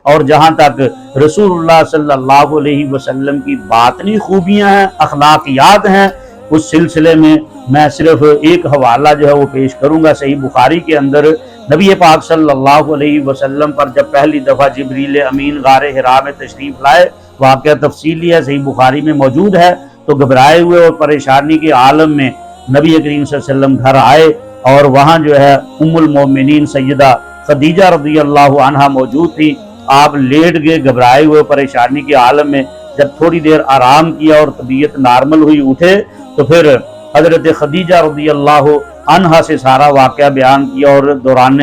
اور جہاں تک رسول اللہ صلی اللہ علیہ وسلم کی باطنی خوبیاں ہیں، اخلاقیات ہیں، اس سلسلے میں میں صرف ایک حوالہ جو ہے وہ پیش کروں گا۔ صحیح بخاری کے اندر نبی پاک صلی اللہ علیہ وسلم پر جب پہلی دفعہ جبریل امین غار حراء میں تشریف لائے، واقعہ تفصیلی ہے، صحیح بخاری میں موجود ہے، تو گھبرائے ہوئے اور پریشانی کے عالم میں نبی کریم صلی اللہ علیہ وسلم گھر آئے، اور وہاں جو ہے ام المومنین سیدہ خدیجہ رضی اللہ عنہا موجود تھی۔ آپ لیٹ گئے گھبرائے ہوئے پریشانی کے عالم میں، جب تھوڑی دیر آرام کیا اور طبیعت نارمل ہوئی، اٹھے تو پھر حضرت خدیجہ رضی اللہ عنہا سے سارا واقعہ بیان کیا، اور دوران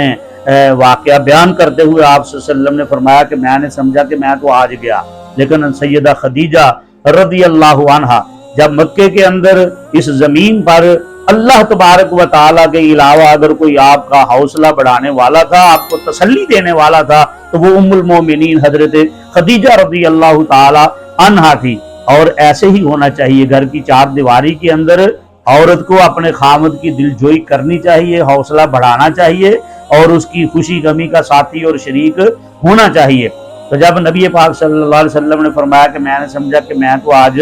واقعہ بیان کرتے ہوئے آپ صلی اللہ علیہ وسلم نے فرمایا کہ میں نے سمجھا کہ میں تو آج گیا، لیکن سیدہ خدیجہ رضی اللہ عنہا جب مکے کے اندر اس زمین پر اللہ تبارک و تعالیٰ کے علاوہ اگر کوئی آپ کا حوصلہ بڑھانے والا تھا، آپ کو تسلی دینے والا تھا، تو وہ ام المومنین حضرت خدیجہ رضی اللہ تعالی عنہا تھی۔ اور ایسے ہی ہونا چاہیے، گھر کی چار دیواری کے اندر عورت کو اپنے خامد کی دل جوئی کرنی چاہیے، حوصلہ بڑھانا چاہیے، اور اس کی خوشی غمی کا ساتھی اور شریک ہونا چاہیے۔ تو جب نبی پاک صلی اللہ علیہ وسلم نے فرمایا کہ میں نے سمجھا کہ میں تو آج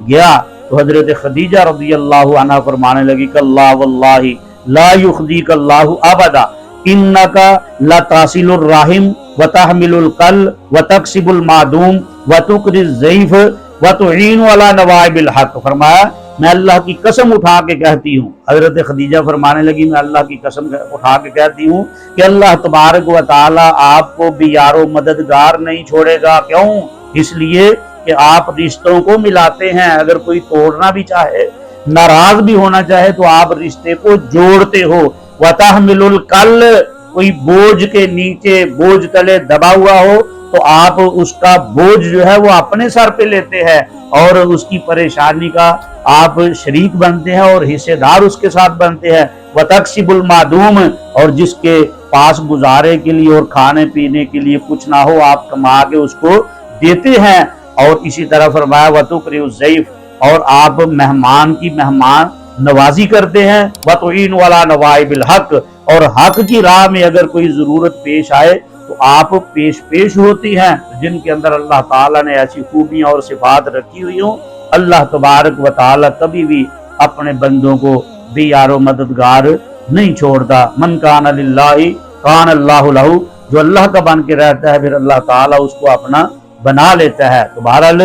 گیا، تو حضرت خدیجہ رضی اللہ عنہ فرمانے لگی کہ اللہ واللہ لا یخزیک اللہ ابدا انکا لتصل الرحم وتحمل القل وتکسب المعدوم وتقری الضیف وتعین علی نوائب الحق۔ فرمایا میں اللہ کی قسم اٹھا کے کہتی ہوں، حضرت خدیجہ فرمانے لگی میں اللہ کی قسم اٹھا کے کہتی ہوں کہ اللہ تبارک و تعالی آپ کو بھی یار و مددگار نہیں چھوڑے گا۔ کیوں؟ اس لیے کہ آپ رشتوں کو ملاتے ہیں، اگر کوئی توڑنا بھی چاہے، ناراض بھی ہونا چاہے، تو آپ رشتے کو جوڑتے ہو۔ وَتَحْمِلُ الْقَلَّ، کوئی بوجھ کے نیچے بوجھ تلے دبا ہوا ہو تو آپ اس کا بوجھ جو ہے وہ اپنے سر پہ لیتے ہیں، اور اس کی پریشانی کا آپ شریک بنتے ہیں اور حصے دار اس کے ساتھ بنتے ہیں۔ وَتَكْسِبُ الْمَعْدُومَ، اور جس کے پاس گزارے کے لیے اور کھانے پینے کے لیے کچھ نہ ہو، آپ کما کے اس کو دیتے ہیں۔ اور اسی طرح فرمایا وَتُقْرِئُ الضَّيْفَ، اور آپ مہمان کی مہمان نوازی کرتے ہیں۔ وَتُعِينُ عَلَى نَوَائِبِ الْحَقِّ، اور حق کی راہ میں اگر کوئی ضرورت پیش آئے تو آپ پیش ہوتی ہیں، جن کے اندر اللہ تعالیٰ نے ایسی خوبیاں اور صفات رکھی ہوئی ہوں۔ اللہ تبارک و تعالیٰ کبھی بھی اپنے بندوں کو بے یار و مددگار نہیں چھوڑتا۔ من کان للہ کان اللہ لہ، جو اللہ کا بن کے رہتا ہے پھر اللہ تعالیٰ اس کو اپنا بنا لیتا ہے۔ تو بہرحال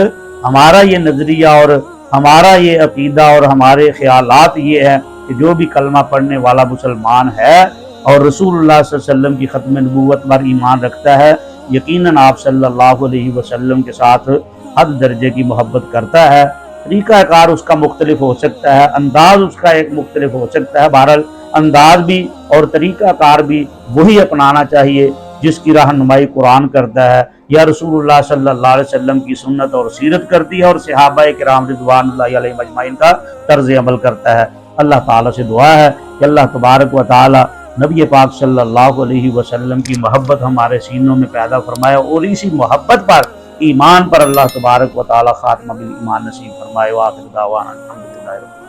ہمارا یہ نظریہ اور ہمارا یہ عقیدہ اور ہمارے خیالات یہ ہے کہ جو بھی کلمہ پڑھنے والا مسلمان ہے اور رسول اللہ صلی اللہ علیہ وسلم کی ختم نبوت پر ایمان رکھتا ہے، یقیناً آپ صلی اللہ علیہ وسلم کے ساتھ حد درجے کی محبت کرتا ہے۔ طریقہ کار اس کا مختلف ہو سکتا ہے، انداز اس کا ایک مختلف ہو سکتا ہے، بہرحال انداز بھی اور طریقہ کار بھی وہی اپنانا چاہیے جس کی رہنمائی قرآن کرتا ہے یا رسول اللہ صلی اللہ علیہ وسلم کی سنت اور سیرت کرتی ہے اور صحابہ کرام رضوان اللہ علیہم اجمعین کا طرز عمل کرتا ہے۔ اللہ تعالیٰ سے دعا ہے کہ اللہ تبارک و تعالیٰ نبی پاک صلی اللہ علیہ وسلم کی محبت ہمارے سینوں میں پیدا فرمائے، اور اسی محبت پر ایمان پر اللہ تبارک و تعالیٰ خاتمہ بالایمان نصیب فرمائے۔ وآخر دعوانا الحمدللہ رب العالمین۔